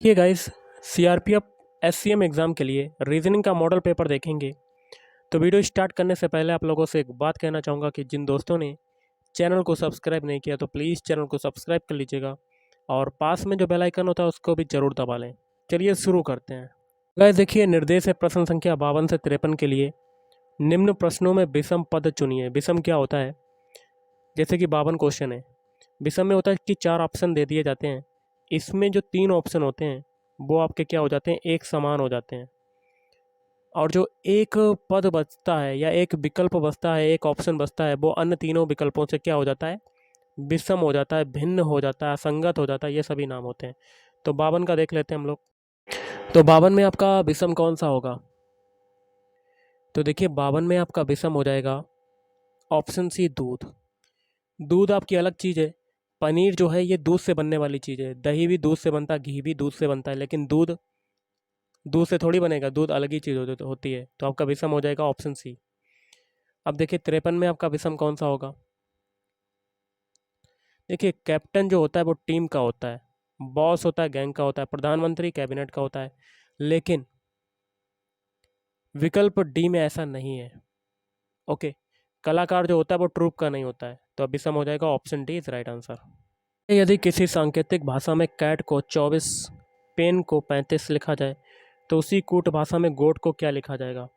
ये guys CRPF SCM exam के लिए रीजनिंग का मॉडल पेपर देखेंगे। तो वीडियो स्टार्ट करने से पहले आप लोगों से एक बात कहना चाहूँगा कि जिन दोस्तों ने चैनल को सब्सक्राइब नहीं किया तो प्लीज़ चैनल को सब्सक्राइब कर लीजिएगा और पास में जो बेल आइकन होता है उसको भी ज़रूर दबा लें। चलिए शुरू करते हैं। गाइस देखिए, निर्देश है प्रश्न संख्या 52 से 53 के लिए निम्न प्रश्नों में विषम पद चुनिए। विषम क्या होता है? जैसे कि 52 क्वेश्चन है, विषम में होता है कि 4 ऑप्शन दे दिए जाते हैं, इसमें जो 3 ऑप्शन होते हैं वो आपके क्या हो जाते हैं, एक समान हो जाते हैं, और जो एक पद बचता है या एक विकल्प बचता है, एक ऑप्शन बचता है, वो अन्य तीनों विकल्पों से क्या हो जाता है, विषम हो जाता है, भिन्न हो जाता है, असंगत हो जाता है। ये सभी नाम होते हैं। तो 52 का देख लेते हैं हम लोग। तो 52 में आपका विषम कौन सा होगा? तो देखिए 52 में आपका विषम हो जाएगा ऑप्शन सी, दूध। दूध आपकी अलग चीज़ है। पनीर जो है ये दूध से बनने वाली चीज़ है, दही भी दूध से बनता है, घी भी दूध से बनता है, लेकिन दूध दूध से थोड़ी बनेगा, दूध अलग ही चीज़ होती है। तो आपका विषम हो जाएगा ऑप्शन सी। अब देखिए 53 में आपका विषम कौन सा होगा? देखिए कैप्टन जो होता है वो टीम का होता है, बॉस होता है गैंग का होता है, प्रधानमंत्री कैबिनेट का होता है, लेकिन विकल्प डी में ऐसा नहीं है। ओके, कलाकार जो होता है वो ट्रूप का नहीं होता है। तो अब विषम हो जाएगा option D is right answer. यदि किसी सांकेतिक भाषा में कैट को 24, पेन को 35 लिखा जाए तो उसी कूट भाषा में गोट को क्या लिखा जाएगा?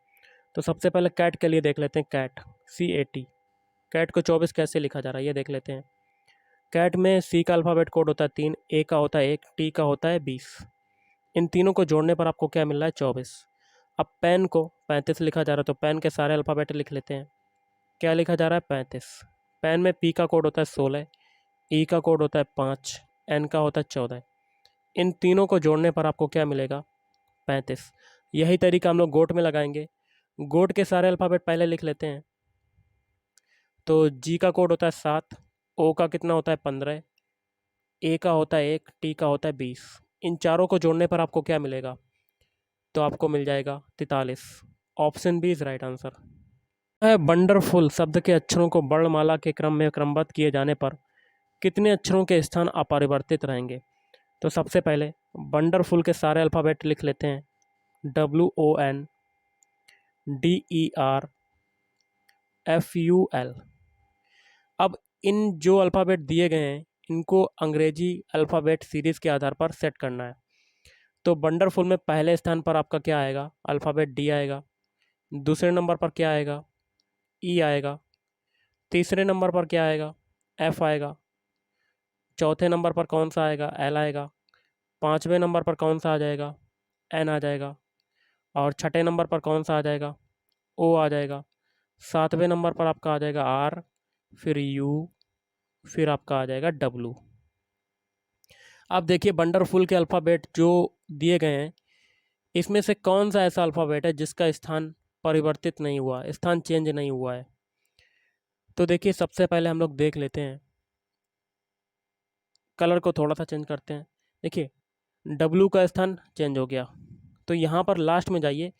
तो सबसे पहले कैट के लिए देख लेते हैं। कैट CAT, कैट को 24 कैसे लिखा जा रहा है ये देख लेते हैं। कैट में सी का अल्फ़ाबेट कोड होता है 3, ए का होता है 1, टी का होता है 20। इन तीनों को जोड़ने पर आपको क्या मिल रहा है? 24। अब पेन को 35 लिखा जा रहा है तो पेन के सारे अल्फ़ाबेट लिख लेते हैं। क्या लिखा जा रहा है? 35। पेन में पी का कोड होता है 16, ई का कोड होता है 5, एन का होता है 14। इन तीनों को जोड़ने पर आपको क्या मिलेगा? 35। यही तरीका हम लोग गोट में लगाएंगे। गोट के सारे अल्फ़ाबेट पहले लिख लेते हैं। तो जी का कोड होता है 7, ओ का कितना होता है 15, ए का होता है 1, टी का होता है 20। इन चारों को जोड़ने पर आपको क्या मिलेगा? तो आपको मिल जाएगा 43। Option B is right answer है। वंडरफुल शब्द के अक्षरों को वर्णमाला के क्रम में क्रमबद्ध किए जाने पर कितने अक्षरों के स्थान अपरिवर्तित रहेंगे? तो सबसे पहले वंडरफुल के सारे अल्फ़ाबेट लिख लेते हैं। WONDERFUL। अब इन जो अल्फ़ाबेट दिए गए हैं इनको अंग्रेजी अल्फ़ाबेट सीरीज़ के आधार पर सेट करना है। तो वंडरफुल में पहले स्थान पर आपका क्या आएगा? अल्फ़ाबेट डी आएगा। दूसरे नंबर पर क्या आएगा? ई आएगा। तीसरे नंबर पर क्या आएगा? एफ आएगा। चौथे नंबर पर कौन सा आएगा? एल आएगा। पाँचवें नंबर पर कौन सा आ जाएगा? एन आ जाएगा। और छठे नंबर पर कौन सा आ जाएगा? ओ आ जाएगा। सातवें नंबर पर आपका आ जाएगा आर, फिर यू, फिर आपका आ जाएगा डब्लू। अब देखिए वंडरफुल के अल्फ़ाबेट जो दिए गए हैं इसमें से कौन सा ऐसा अल्फ़ाबेट है जिसका स्थान परिवर्तित नहीं हुआ, स्थान चेंज नहीं हुआ है? तो देखिए सबसे पहले हम लोग देख लेते हैं, कलर को थोड़ा सा चेंज करते हैं। देखिए डब्लू का स्थान चेंज हो गया, तो यहाँ पर लास्ट में जाइए।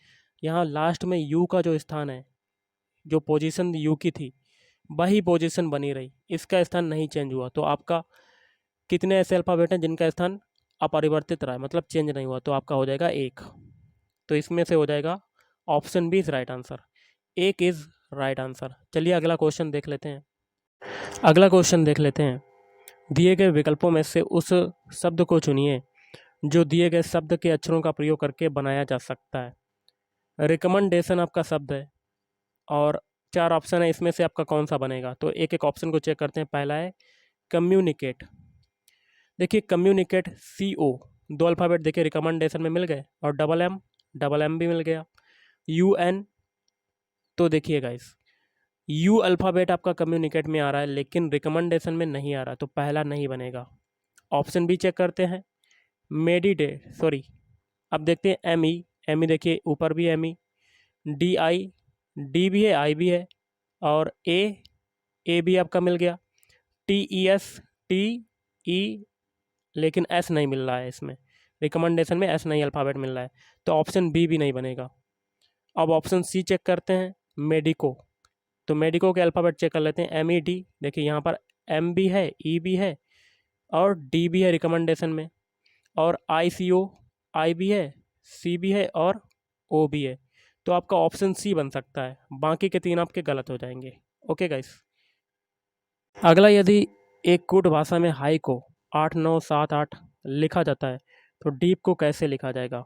यहाँ लास्ट में यू का जो स्थान है, जो पोजीशन यू की थी वही पोजीशन बनी रही, इसका स्थान नहीं चेंज हुआ। तो आपका कितने ऐसे अल्फ़ाबेट हैं जिनका स्थान अपरिवर्तित रहा है, मतलब चेंज नहीं हुआ? तो आपका हो जाएगा 1। तो इसमें से हो जाएगा option B is right answer. 1 is right answer. चलिए अगला क्वेश्चन देख लेते हैं। अगला क्वेश्चन देख लेते हैं। दिए गए विकल्पों में से उस शब्द को चुनिए जो दिए गए शब्द के अक्षरों का प्रयोग करके बनाया जा सकता है। रिकमेंडेशन आपका शब्द है और 4 ऑप्शन है, इसमें से आपका कौन सा बनेगा? तो एक एक ऑप्शन को चेक करते हैं। पहला है कम्युनिकेट। देखिए कम्युनिकेट CO, 2 अल्फ़ाबेट देखिए रिकमेंडेशन में मिल गए, और डबल एम भी मिल गया। UN, तो देखिए गाइस यू अल्फ़ाबेट आपका कम्युनिकेट में आ रहा है लेकिन रिकमेंडेशन में नहीं आ रहा, तो पहला नहीं बनेगा। ऑप्शन बी चेक करते हैं। अब देखते हैं एम ई देखिए ऊपर भी एम ई, DI, डी भी है, आई भी है, और ए भी आपका मिल गया। TES, TE, लेकिन एस नहीं मिल रहा है इसमें, रिकमेंडेशन में एस नहीं अल्फ़ाबेट मिल रहा है, तो ऑप्शन बी भी नहीं बनेगा। अब ऑप्शन सी चेक करते हैं, मेडिको। तो मेडिको के अल्फ़ाबेट चेक कर लेते हैं। MED, देखिए यहाँ पर M भी है, E भी है, और D भी है रिकमेंडेशन में, और ICO आई भी है, सी भी है और ओ भी है। तो आपका ऑप्शन सी बन सकता है, बाकी के 3 आपके गलत हो जाएंगे। Okay guys. अगला, यदि एक कूट भाषा में हाई को 8 9 7 8 लिखा जाता है तो डीप को कैसे लिखा जाएगा?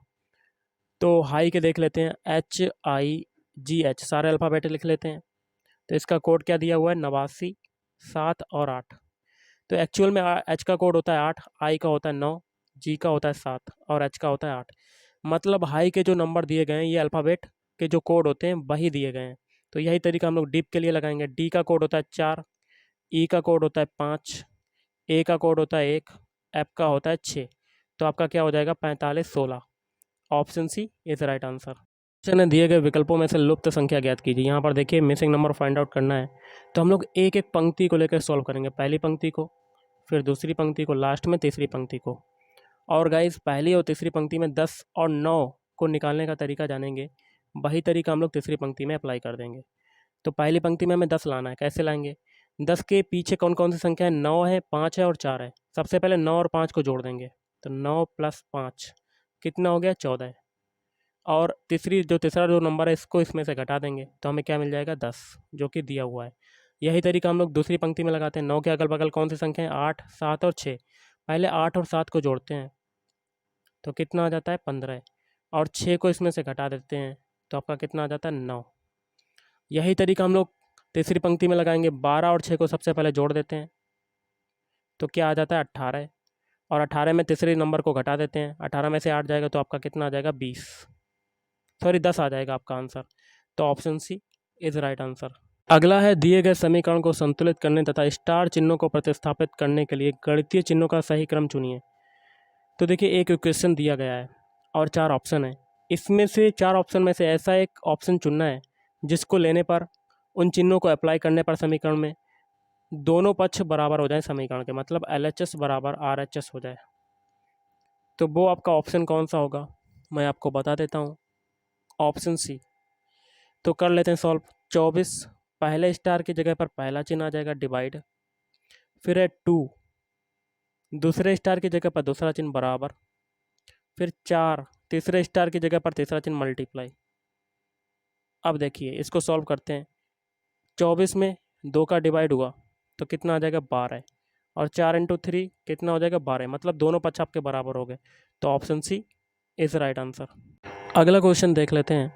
तो हाई के देख लेते हैं, HIGH सारे अल्फ़ाबेट लिख लेते हैं। तो इसका कोड क्या दिया हुआ है? 89, 7 और 8। तो एक्चुअल में एच का कोड होता है 8, आई का होता है 9, जी का होता है 7 और एच का होता है 8। मतलब हाई के जो नंबर दिए गए हैं ये अल्फ़ाबेट के जो कोड होते हैं वही दिए गए हैं। तो यही तरीका हम लोग डीप के लिए लगाएंगे। डी का कोड होता है 4, ई का कोड होता है 5, ए का कोड होता है 1, एफ का होता है 6। तो आपका क्या हो जाएगा? 45 16। Option C is right answer. Question है, दिए गए विकल्पों में से लुप्त संख्या ज्ञात कीजिए। यहाँ पर देखिए मिसिंग नंबर फाइंड आउट करना है। तो हम लोग एक एक पंक्ति को लेकर सॉल्व करेंगे, पहली पंक्ति को, फिर दूसरी पंक्ति को, लास्ट में तीसरी पंक्ति को। और गाइस पहली और तीसरी पंक्ति में 10 और 9 को निकालने का तरीका जानेंगे, वही तरीका हम लोग तीसरी पंक्ति में अप्लाई कर देंगे। तो पहली पंक्ति में हमें 10 लाना है, कैसे लाएंगे? 10 के पीछे कौन कौन सी संख्या है? 9 है, 5 है और 4 है। सबसे पहले 9 और 5 को जोड़ देंगे, तो 9 + 5 कितना हो गया? 14। और तीसरा जो नंबर है इसको इसमें से घटा देंगे तो हमें क्या मिल जाएगा? 10, जो कि दिया हुआ है। यही तरीका हम लोग दूसरी पंक्ति में लगाते हैं। 9 के अगल बगल कौन सी संख्या है? 8 7 और 6। पहले 8 और 7 को जोड़ते हैं तो कितना आ जाता है? 15। और 6 को इसमें से घटा देते हैं तो आपका कितना आ जाता है? 9। यही तरीका हम लोग तीसरी पंक्ति में लगाएंगे। 12 और 6 को सबसे पहले जोड़ देते हैं तो क्या आ जाता है? 18। और 18 में तीसरे नंबर को घटा देते हैं, 18 में से 8 जाएगा तो आपका कितना आ जाएगा? 20, सॉरी 10 आ जाएगा आपका आंसर। तो option C is right answer. अगला है, दिए गए समीकरण को संतुलित करने तथा स्टार चिन्हों को प्रतिस्थापित करने के लिए गणितीय चिन्हों का सही क्रम चुनिए। तो देखिए एक इक्वेशन दिया गया है और 4 ऑप्शन है। इसमें से 4 ऑप्शन में से ऐसा एक ऑप्शन चुनना है जिसको लेने पर, उन चिन्हों को अप्लाई करने पर समीकरण में दोनों पक्ष बराबर हो जाए समीकरण के, मतलब LHS बराबर RHS हो जाए। तो वो आपका ऑप्शन कौन सा होगा मैं आपको बता देता हूँ। Option C. तो कर लेते हैं सॉल्व। 24 पहले स्टार की जगह पर पहला चिन्ह आ जाएगा, डिवाइड। फिर है 2 दूसरे स्टार की जगह पर दूसरा चिन्ह, बराबर। फिर 4 तीसरे स्टार की जगह पर तीसरा चिन्ह, मल्टीप्लाई। अब देखिए इसको सॉल्व करते हैं। 24 में 2 का डिवाइड हुआ तो कितना आ जाएगा? 12। और 4 × 3 कितना हो जाएगा? 12। मतलब दोनों पक्ष आपके बराबर हो गए। तो option C is right answer. अगला क्वेश्चन देख लेते हैं।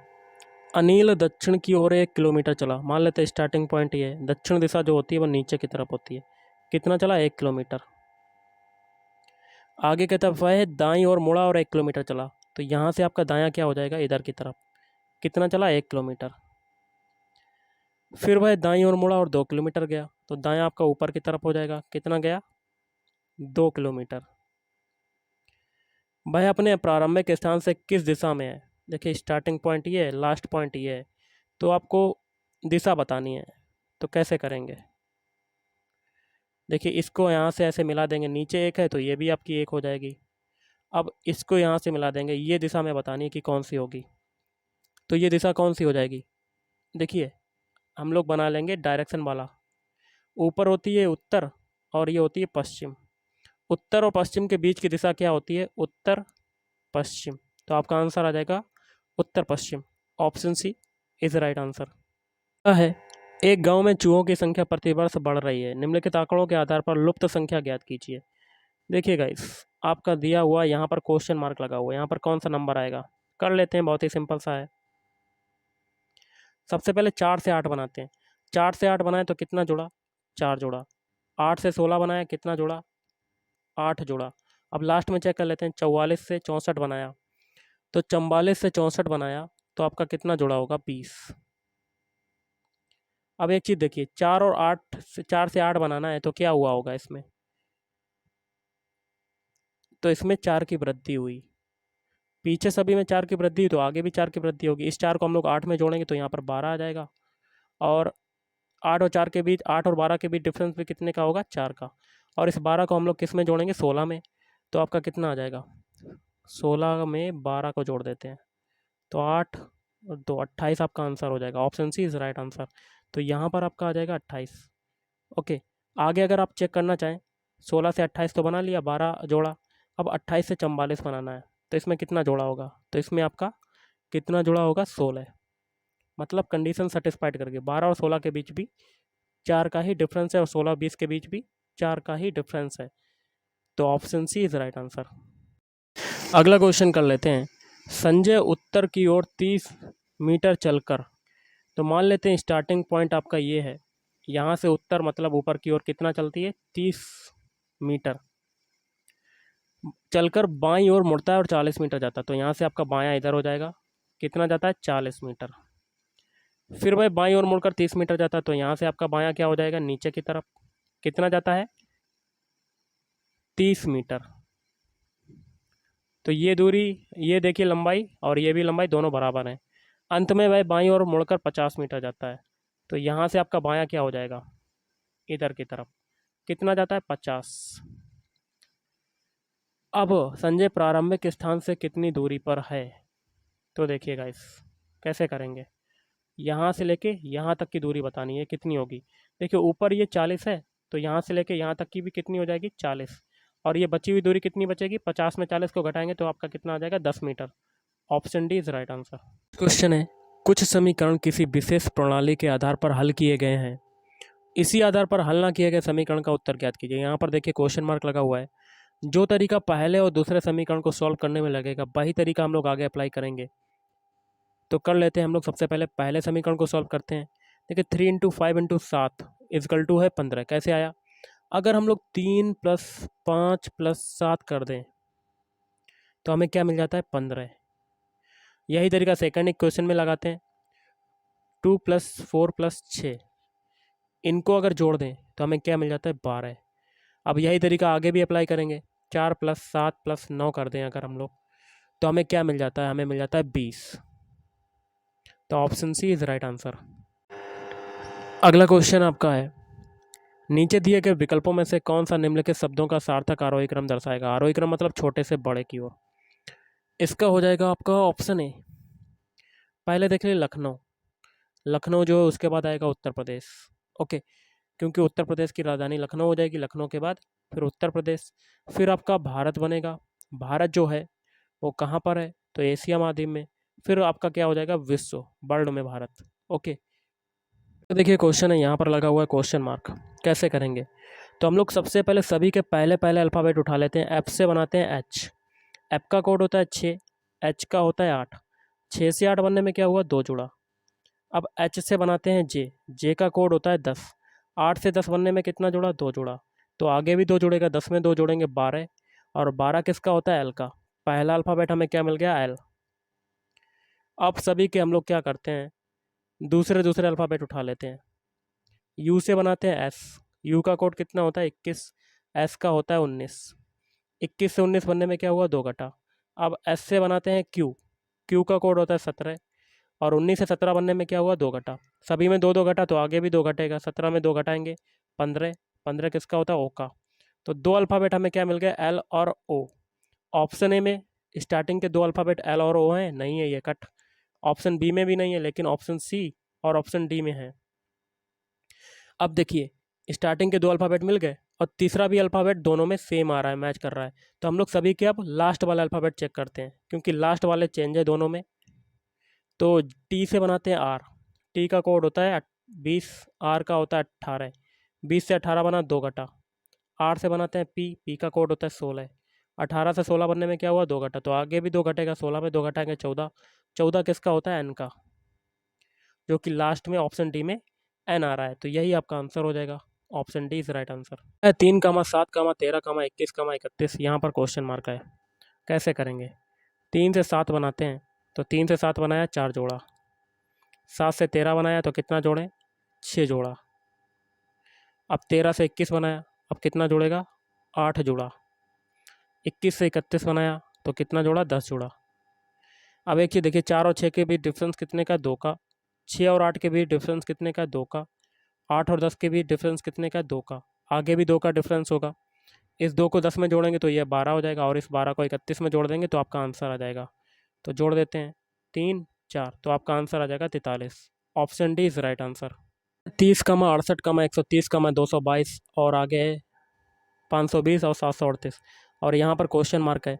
अनिल दक्षिण की ओर 1 किलोमीटर चला। मान लेते हैं स्टार्टिंग पॉइंट ये है, दक्षिण दिशा जो होती है वो नीचे की तरफ होती है। कितना चला? 1 किलोमीटर। आगे की तरफ वह दाईं ओर मुड़ा और 1 किलोमीटर चला। तो यहाँ से आपका दायां क्या हो जाएगा? इधर की तरफ। कितना चला? 1 किलोमीटर। फिर वह दाईं ओर मुड़ा और 2 किलोमीटर गया, तो दायां आपका ऊपर की तरफ हो जाएगा। कितना गया? 2 किलोमीटर। वह अपने प्रारंभिक स्थान से किस दिशा में है? देखिए स्टार्टिंग पॉइंट ये है, लास्ट पॉइंट ये है, तो आपको दिशा बतानी है। तो कैसे करेंगे? देखिए इसको यहाँ से ऐसे मिला देंगे, नीचे 1 है तो ये भी आपकी 1 हो जाएगी। अब इसको यहाँ से मिला देंगे, ये दिशा में बतानी है कि कौन सी होगी। तो ये दिशा कौन सी हो जाएगी? देखिए हम लोग बना लेंगे डायरेक्शन वाला। ऊपर होती है उत्तर और ये होती है पश्चिम। उत्तर और पश्चिम के बीच की दिशा क्या होती है? उत्तर पश्चिम। तो आपका आंसर आ जाएगा उत्तर पश्चिम। Option C is right answer. है, एक गांव में चूहों की संख्या प्रतिवर्ष बढ़ रही है। निम्नलिखित आंकड़ों के आधार पर लुप्त संख्या ज्ञात कीजिए। देखिए गाइस आपका दिया हुआ यहाँ पर क्वेश्चन मार्क लगा हुआ है, यहाँ पर कौन सा नंबर आएगा? कर लेते हैं, बहुत ही सिंपल सा है। सबसे पहले 4 से 8 बनाते हैं। 4 से 8 बनाए तो कितना जुड़ा? 4 जुड़ा। 8 से 16 बनाया, कितना जुड़ा? 8 जुड़ा। अब लास्ट में चेक कर लेते हैं। 44 से 64 बनाया, तो 44 से 64 बनाया तो आपका कितना जुड़ा होगा? 20। अब एक चीज़ देखिए, 4 से 8 बनाना है तो क्या हुआ होगा इसमें? तो इसमें 4 की वृद्धि हुई। पीछे सभी में 4 की वृद्धि हुई तो आगे भी 4 की वृद्धि होगी। इस 4 को हम लोग 8 में जोड़ेंगे तो यहाँ पर 12 आ जाएगा। और 8 और 4 के बीच, 8 और 12 के बीच डिफरेंस भी कितने का होगा? 4 का। और इस 12 को हम लोग किस में जोड़ेंगे? 16 में। तो आपका कितना आ जाएगा? 16 में 12 को जोड़ देते हैं तो 8 और 2 28 आपका आंसर हो जाएगा। Option C is right answer. तो यहाँ पर आपका आ जाएगा 28। ओके, आगे अगर आप चेक करना चाहें, 16 से 28 तो बना लिया, 12 जोड़ा। अब 28 से 44 बनाना है तो इसमें कितना जोड़ा होगा, तो इसमें आपका कितना जुड़ा होगा 16, मतलब कंडीशन सेटिस्फाइड करके 12 और 16 के बीच भी 4 का ही डिफरेंस है और 16-20 के बीच भी 4 का ही डिफरेंस है। तो option C is right answer. अगला क्वेश्चन कर लेते हैं। संजय उत्तर की ओर 30 मीटर चलकर, तो मान लेते हैं स्टार्टिंग पॉइंट आपका ये है, यहाँ से उत्तर मतलब ऊपर की ओर कितना चलती है 30 मीटर चलकर बाईं ओर मुड़ता है और 40 मीटर जाता है। तो यहाँ से आपका बायां इधर हो जाएगा, कितना जाता है 40 मीटर। फिर भाई बाईं ओर मुड़कर 30 मीटर जाता है, तो यहाँ से आपका बायां क्या हो जाएगा नीचे की तरफ, कितना जाता है 30 मीटर। तो ये दूरी, ये देखिए लंबाई और ये भी लंबाई दोनों बराबर हैं। अंत में भाई बाईं ओर मुड़कर 50 मीटर जाता है, तो यहाँ से आपका बायां क्या हो जाएगा इधर की तरफ, कितना जाता है 50। अब संजय प्रारंभिक स्थान से कितनी दूरी पर है, तो देखिएगा इस कैसे करेंगे। यहाँ से लेके यहाँ तक की दूरी बतानी है कितनी होगी। देखिए ऊपर ये 40 है, तो यहाँ से लेके यहाँ तक की भी कितनी हो जाएगी 40, और ये बची हुई दूरी कितनी बचेगी 50 में 40 को घटाएंगे तो आपका कितना आ जाएगा 10 metre. Option D is right answer. Question है, कुछ समीकरण किसी विशेष प्रणाली के आधार पर हल किए गए हैं, इसी आधार पर हल ना किए गए समीकरण का उत्तर ज्ञात कीजिए। यहाँ पर देखिए क्वेश्चन मार्क लगा हुआ है। जो तरीका पहले और दूसरे समीकरण को सॉल्व करने में लगेगा वही तरीका हम लोग आगे अप्लाई करेंगे। तो कर लेते हैं हम लोग। सबसे पहले पहले समीकरण को सॉल्व करते हैं। देखिए 3 इंटू 5 इंटू 7 इजकल टू है 15। कैसे आया, अगर हम लोग 3 प्लस 5 प्लस 7 कर दें तो हमें क्या मिल जाता है 15। यही तरीका सेकंड इक्वेशन में लगाते हैं। 2 प्लस 4 प्लस 6, इनको अगर जोड़ दें तो हमें क्या मिल जाता है 12। अब यही तरीका आगे भी अप्लाई करेंगे। 4 प्लस 7 प्लस 9 कर दें अगर हम लोग, तो हमें क्या मिल जाता है, हमें मिल जाता है 20। तो option C is right answer. अगला क्वेश्चन आपका है, नीचे दिए गए विकल्पों में से कौन सा निम्नलिखित शब्दों का सार्थक आरोही क्रम दर्शाएगा। आरोही क्रम मतलब छोटे से बड़े की ओर। इसका हो जाएगा आपका ऑप्शन ए। पहले देख लीजिए लखनऊ, लखनऊ जो है उसके बाद आएगा उत्तर प्रदेश। ओके, क्योंकि उत्तर प्रदेश की राजधानी लखनऊ हो जाएगी, लखनऊ के बाद फिर उत्तर प्रदेश, फिर आपका भारत बनेगा। भारत जो है वो कहाँ पर है, तो एशिया महाद्वीप में। फिर आपका क्या हो जाएगा विश्व, वर्ल्ड में भारत। ओके, तो देखिए क्वेश्चन है यहाँ पर लगा हुआ है क्वेश्चन मार्क। कैसे करेंगे, तो हम लोग सबसे पहले सभी के पहले पहले अल्फ़ाबेट उठा लेते हैं। एफ से बनाते हैं एच, एफ का कोड होता है 6, एच का होता है 8, 6 से 8 बनने में क्या हुआ 2 जुड़ा। अब एच से बनाते हैं जे, जे का कोड होता है 10, 8 से 10 बनने में कितना जुड़ा 2 जुड़ा, तो आगे भी 2 जुड़ेगा, 10 में 2 जोड़ेंगे 12, और 12 किसका होता है एल का। पहला अल्फ़ाबेट हमें क्या मिल गया एल। अब सभी के हम लोग क्या करते हैं, दूसरे दूसरे अल्फ़ाबेट उठा लेते हैं। यू से बनाते हैं एस, यू का कोड कितना होता है 21, एस का होता है 19, 21 से 19 बनने में क्या हुआ 2 घटा। अब एस से बनाते हैं क्यू, क्यू का कोड होता है 17, और 19 से 17 बनने में क्या हुआ 2 घटा। सभी में 2 2 घटा तो आगे भी 2 घटेगा, 17 में 2 घटाएंगे 15, 15 किसका होता है ओ का। तो 2 अल्फ़ाबेट हमें क्या मिल गया एल और ओ। ऑप्शन ए में स्टार्टिंग के 2 अल्फ़ाबेट एल और ओ हैं, नहीं है ये कट। ऑप्शन बी में भी नहीं है, लेकिन ऑप्शन सी और ऑप्शन डी में है। अब देखिए स्टार्टिंग के 2 अल्फ़ाबेट मिल गए और तीसरा भी अल्फ़ाबेट दोनों में सेम आ रहा है, मैच कर रहा है। तो हम लोग सभी के अब लास्ट वाला अल्फ़ाबेट चेक करते हैं, क्योंकि लास्ट वाले चेंज है दोनों में। तो टी से बनाते हैं आर, टी का कोड होता है 20, आर का होता है 18, 20 से 18 बना 2 घटा। आर से बनाते हैं पी, पी का कोड होता है 16, 18 से 16 बनने में क्या हुआ 2 घटा, तो आगे भी 2 घटेगा, 16 में 2 घटाएंगे 14, 14 किसका होता है एन का, जो कि लास्ट में ऑप्शन डी में एन आ रहा है। तो यही आपका आंसर हो जाएगा, option D is right answer. 3, 7, 13, 21, 31 यहाँ पर क्वेश्चन मार्क है। कैसे करेंगे, 3 से 7 बनाते हैं, तो 3 से 7 बनाया 4 जोड़ा, 7 से 13 बनाया तो कितना जोड़ें 6 जोड़ा। अब 13 से 21 बनाया, अब कितना जोड़ेगा 8 जोड़ा। 21 से 31 बनाया तो कितना जोड़ा 10 जोड़ा। अब एक चीज़ देखिए, 4 और 6 के बीच डिफरेंस कितने का 2 का, 6 और 8 के बीच डिफरेंस कितने का 2 का, 8 और 10 के बीच डिफरेंस कितने का 2 का, आगे भी 2 का डिफरेंस होगा। इस 2 को 10 में जोड़ेंगे तो ये 12 हो जाएगा, और इस 12 को 31 में जोड़ देंगे तो आपका आंसर आ जाएगा। तो जोड़ देते हैं 3 4, तो आपका आंसर आ जाएगा 43। Option D is right answer. 30, 68, 130, 222 और आगे है 520 और 738, और यहाँ पर क्वेश्चन मार्क है।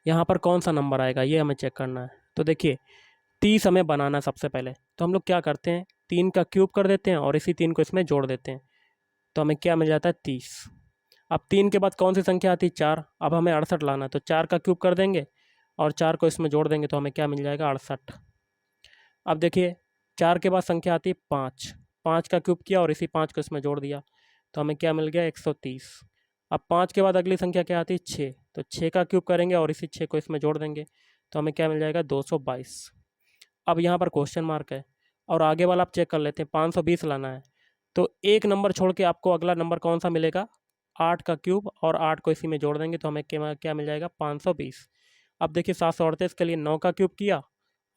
यहाँ पर कौन सा नंबर आएगा ये हमें चेक करना है। तो देखिए 30 हमें बनाना है सबसे पहले, तो हम लोग क्या करते हैं 3 का क्यूब कर देते हैं और इसी 3 को इसमें जोड़ देते हैं, तो हमें क्या मिल जाता है 30। अब 3 के बाद कौन सी संख्या आती है 4, अब हमें 68 लाना है, तो 4 का क्यूब कर देंगे और 4 को इसमें जोड़ देंगे तो हमें क्या मिल जाएगा 68। अब देखिए 4 के बाद संख्या आती है 5, 5 का क्यूब किया और इसी 5 को इसमें जोड़ दिया तो हमें क्या मिल गया 130। अब 5 के बाद अगली संख्या क्या आती है 6, तो 6 का क्यूब करेंगे और इसी 6 को इसमें जोड़ देंगे तो हमें क्या मिल जाएगा 222। अब यहाँ पर क्वेश्चन मार्क है और आगे वाला आप चेक कर लेते हैं 520 लाना है, तो एक नंबर छोड़ के आपको अगला नंबर कौन सा मिलेगा 8 का क्यूब और 8 को इसी में जोड़ देंगे तो हमें क्या मिल जाएगा 520। अब देखिए 738 के लिए 9 का क्यूब किया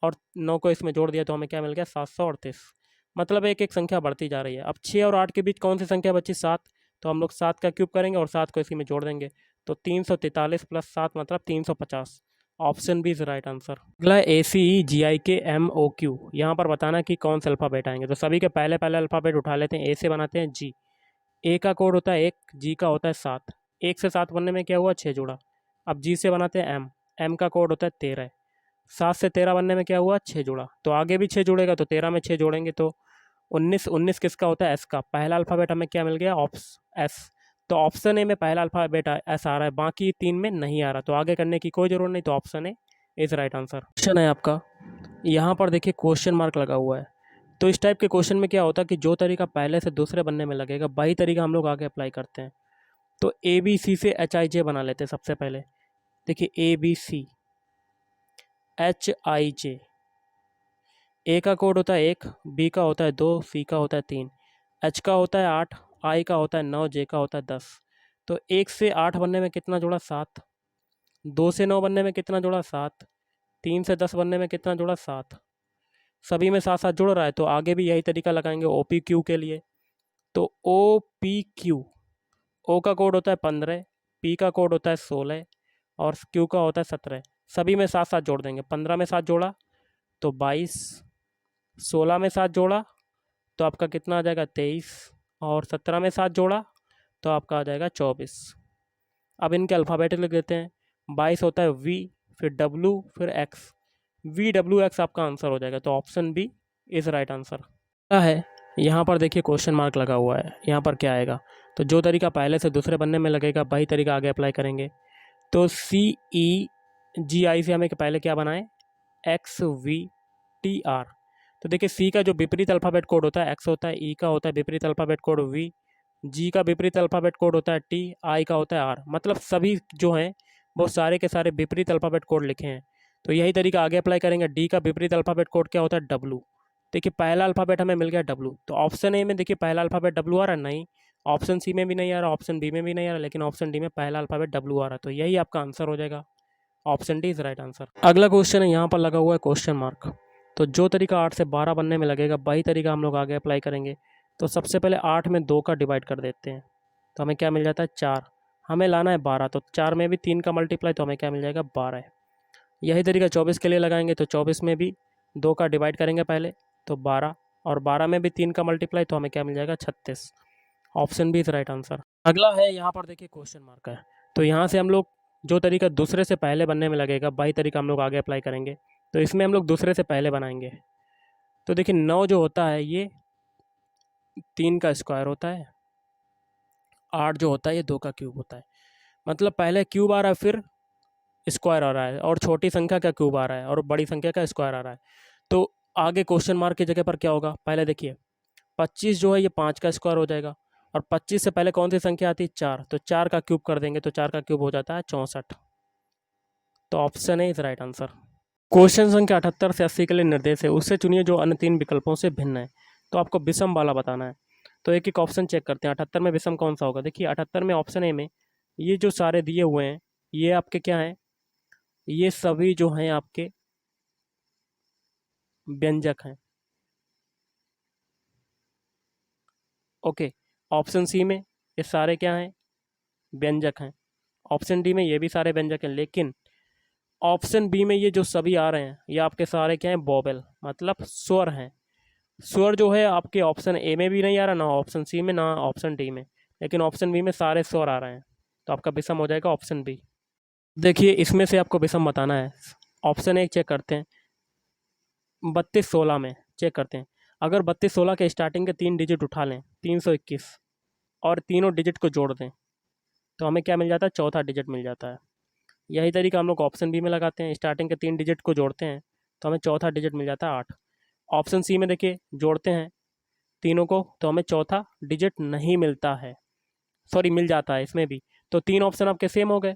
और 9 को इसमें जोड़ दिया तो हमें क्या मिल गया 738। मतलब एक एक संख्या बढ़ती जा रही है। अब 6 और 8 के बीच कौन सी संख्या बची 7, तो हम लोग 7 का क्यूब करेंगे और 7 को इसी में जोड़ देंगे तो 343 प्लस 7 मतलब 350। Option B is right answer. अगला है ACEGIKMOQ, यहाँ पर बताना कि कौन से अल्फ़ाबेट आएंगे, तो सभी के पहले पहले अल्फ़ाबेट उठा लेते हैं। ए से बनाते हैं जी, ए का कोड होता है 1, जी का होता है 7, 1 से 7 बनने में क्या हुआ 6 जुड़ा। अब जी से बनाते हैं एम, एम का कोड होता है 13, 7 से 13 बनने में क्या हुआ 6 जुड़ा, तो आगे भी 6 जुड़ेगा तो 13 में 6 जोड़ेंगे तो 19, 19 किसका होता है एस का, पहला अल्फ़ाबेट हमें क्या मिल गया एस। तो ऑप्शन ए में पहला अल्फ़ाबेट एस आ रहा है, बाकी 3 में नहीं आ रहा, तो आगे करने की कोई ज़रूरत नहीं, तो option A is right answer. Question है आपका, यहाँ पर देखिए क्वेश्चन मार्क लगा हुआ है, तो इस टाइप के क्वेश्चन में क्या होता है कि जो तरीका पहले से दूसरे बनने में लगेगा वही तरीका हम लोग आगे अप्लाई करते हैं। तो ABC से HIJ बना लेते हैं सबसे पहले। देखिए ABC HIJ, ए का कोड होता है 1, बी का होता है 2, सी का होता है 3, एच का होता है 8, आई का होता है 9, जे का होता है 10। तो 1 से 8 बनने में कितना जोड़ा 7, 2 से 9 बनने में कितना जोड़ा 7, 3 से 10 बनने में कितना जोड़ा 7, सभी में साथ साथ जुड़ रहा है तो आगे भी यही तरीका लगाएंगे OPQ के लिए। तो OPQ, ओ का कोड होता है 15, पी का कोड होता है 16 और क्यू का होता है 17, सभी में साथ साथ जोड़ देंगे। 15 में साथ जोड़ा तो 22, 16 में साथ जोड़ा तो आपका कितना आ जाएगा 23 और 17 में साथ जोड़ा तो आपका आ जाएगा 24। अब इनके अल्फ़ाबेट लिख देते हैं। 22 होता है V, फिर W, फिर X, VWX आपका आंसर हो जाएगा, तो option B is right answer. क्या है यहाँ पर देखिए क्वेश्चन मार्क लगा हुआ है, यहाँ पर क्या आएगा, तो जो तरीका पहले से दूसरे बनने में लगेगा वही तरीका आगे अप्लाई करेंगे। तो CEGI से हमें पहले क्या बनाएं XVTR, तो देखिए सी का जो विपरीत अल्फ़ाबेट कोड होता है X होता है, E का होता है विपरीत अल्फ़ाबेट कोड V, G का विपरीत अल्फ़ाबेट कोड होता है T, I का होता है R, मतलब सभी जो हैं वो सारे के सारे विपरीत अल्फ़ाबेट कोड लिखे हैं। तो यही तरीका आगे अप्लाई करेंगे। D का विपरीत अल्फ़ाबेट कोड क्या होता है W, देखिए पहला अल्फ़ाबेट हमें मिल गया W, तो ऑप्शन ए में देखिए पहला अल्फ़ाबेट W आ रहा है, नहीं ऑप्शन सी में भी नहीं आ रहा, ऑप्शन बी में भी नहीं आ रहा, लेकिन ऑप्शन डी में पहला अल्फ़ाबेट W आ रहा है, तो यही आपका आंसर हो जाएगा, option D is right answer. अगला क्वेश्चन है, यहाँ पर लगा हुआ है क्वेश्चन मार्क, तो जो तरीका 8 से 12 बनने में लगेगा वही तरीका हम लोग आगे अप्लाई करेंगे। तो सबसे पहले 8 में 2 का डिवाइड कर देते हैं तो हमें क्या मिल जाता है 4, हमें लाना है 12, तो 4 में भी 3 का मल्टीप्लाई तो हमें क्या मिल जाएगा 12। यही तरीका 24 के लिए लगाएंगे, तो 24 में भी 2 का डिवाइड करेंगे पहले तो 12, और 12 में भी 3 का मल्टीप्लाई तो हमें क्या मिल जाएगा 36। Option B is right answer. अगला है, यहाँ पर देखिए क्वेश्चन मार्क है, तो यहाँ से हम लोग जो तरीका दूसरे से पहले बनने में लगेगा वही तरीका हम लोग आगे अप्लाई करेंगे। तो इसमें हम लोग दूसरे से पहले बनाएंगे। तो देखिए 9 जो होता है ये 3 का स्क्वायर होता है, 8 जो होता है ये 2 का क्यूब होता है, मतलब पहले क्यूब आ रहा है फिर स्क्वायर आ रहा है, और छोटी संख्या का क्यूब आ रहा है और बड़ी संख्या का स्क्वायर आ रहा है। तो आगे क्वेश्चन मार्क की जगह पर क्या होगा, पहले देखिए 25 जो है ये 5 का स्क्वायर हो जाएगा, और 25 से पहले कौन सी संख्या आती है 4, तो 4 का क्यूब कर देंगे तो 4 का क्यूब हो जाता है 64। तो option A is right answer. Question संख्या 78 से 80 के लिए निर्देश है, उससे चुनिए जो अन्य 3 विकल्पों से भिन्न है। तो आपको विषम वाला बताना है, तो एक एक ऑप्शन चेक करते हैं। 78 में विषम कौन सा होगा, देखिए 78 में ऑप्शन ए में ये जो सारे दिए हुए हैं ये आपके क्या हैं, ये सभी जो हैं आपके व्यंजक हैं। ओके, ऑप्शन सी में ये सारे क्या हैं व्यंजक हैं, ऑप्शन डी में ये भी सारे व्यंजक हैं, लेकिन ऑप्शन बी में ये जो सभी आ रहे हैं ये आपके सारे क्या हैं वोवेल, मतलब स्वर हैं। स्वर जो है आपके ऑप्शन ए में भी नहीं आ रहा, ना ऑप्शन सी में, ना ऑप्शन डी में, लेकिन ऑप्शन बी में सारे स्वर आ रहे हैं, तो आपका विषम हो जाएगा ऑप्शन बी। देखिए इसमें से आपको विषम बताना है। ऑप्शन एक चेक करते हैं, 32-16 में चेक करते हैं। अगर 32-16 के स्टार्टिंग के 3 डिजिट उठा लें 321 और तीनों डिजिट को जोड़ दें तो हमें क्या मिल जाता है, चौथा डिजिट मिल जाता है। यही तरीका हम लोग ऑप्शन बी में लगाते हैं, स्टार्टिंग के 3 डिजिट को जोड़ते हैं तो हमें चौथा डिजिट मिल जाता है 8। ऑप्शन सी में देखिए जोड़ते हैं तीनों को तो हमें चौथा डिजिट नहीं मिलता है, सॉरी मिल जाता है इसमें भी। तो 3 ऑप्शन आपके सेम हो गए,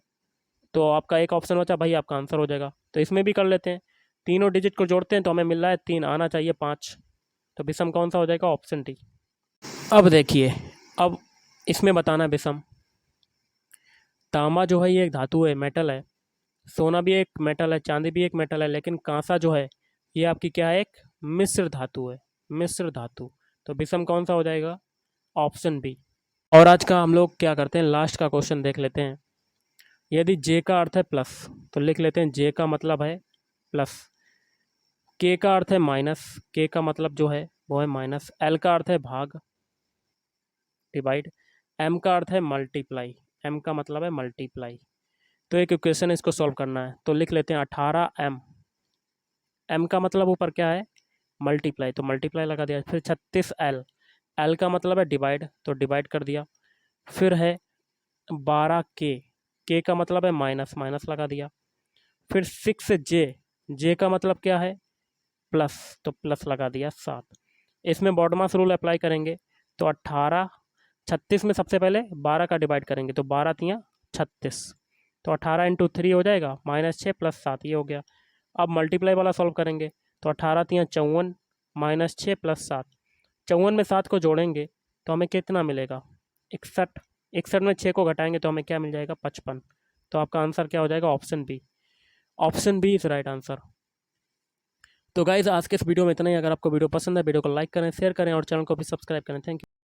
तो आपका एक ऑप्शन बचा, भाई आपका आंसर हो जाएगा। तो इसमें भी कर लेते हैं, तीनों डिजिट को जोड़ते हैं तो हमें मिल रहा है 3, आना चाहिए 5। तो विषम कौन सा हो जाएगा, ऑप्शन डी। अब देखिए, अब इसमें बताना है विषम। तांबा जो है ये एक धातु है, मेटल है। सोना भी एक मेटल है, चांदी भी एक मेटल है, लेकिन कांसा जो है ये आपकी क्या है, एक मिश्र धातु है, मिश्र धातु। तो विषम कौन सा हो जाएगा, ऑप्शन बी। और आज का हम लोग क्या करते हैं, लास्ट का क्वेश्चन देख लेते हैं। यदि जे का अर्थ है प्लस तो लिख लेते हैं जे का मतलब है प्लस, के का अर्थ है माइनस, के का मतलब जो है वो है माइनस, एल का अर्थ है भाग डिवाइड, एम का अर्थ है मल्टीप्लाई, एम का मतलब है मल्टीप्लाई। तो एक इक्वेशन है, इसको सॉल्व करना है तो लिख लेते हैं 18m, एम का मतलब ऊपर क्या है, मल्टीप्लाई, तो मल्टीप्लाई लगा दिया। फिर 36l, एल का मतलब है डिवाइड तो डिवाइड कर दिया। फिर है 12k, के का मतलब है माइनस, माइनस लगा दिया। फिर 6j, जे का मतलब क्या है, प्लस, तो प्लस लगा दिया 7। इसमें बॉडमास रूल अप्लाई करेंगे तो 18, 36 में सबसे पहले 12 का डिवाइड करेंगे तो 12 तियाँ 36, तो 18 इंटू 3 हो जाएगा, -6 + 7 ये हो गया। अब मल्टीप्लाई वाला सॉल्व करेंगे तो 18 तियाँ 54, -6 + 7, 54 में 7 को जोड़ेंगे तो हमें कितना मिलेगा, 61, 61 में 6 को घटाएंगे तो हमें क्या मिल जाएगा, 55। तो आपका आंसर क्या हो जाएगा, option B. Option B is right answer. तो गाइज़ आज के इस वीडियो में इतना ही। अगर आपको वीडियो पसंद है, वीडियो को लाइक करें, शेयर करें और चैनल को भी सब्सक्राइब करें। Thank you.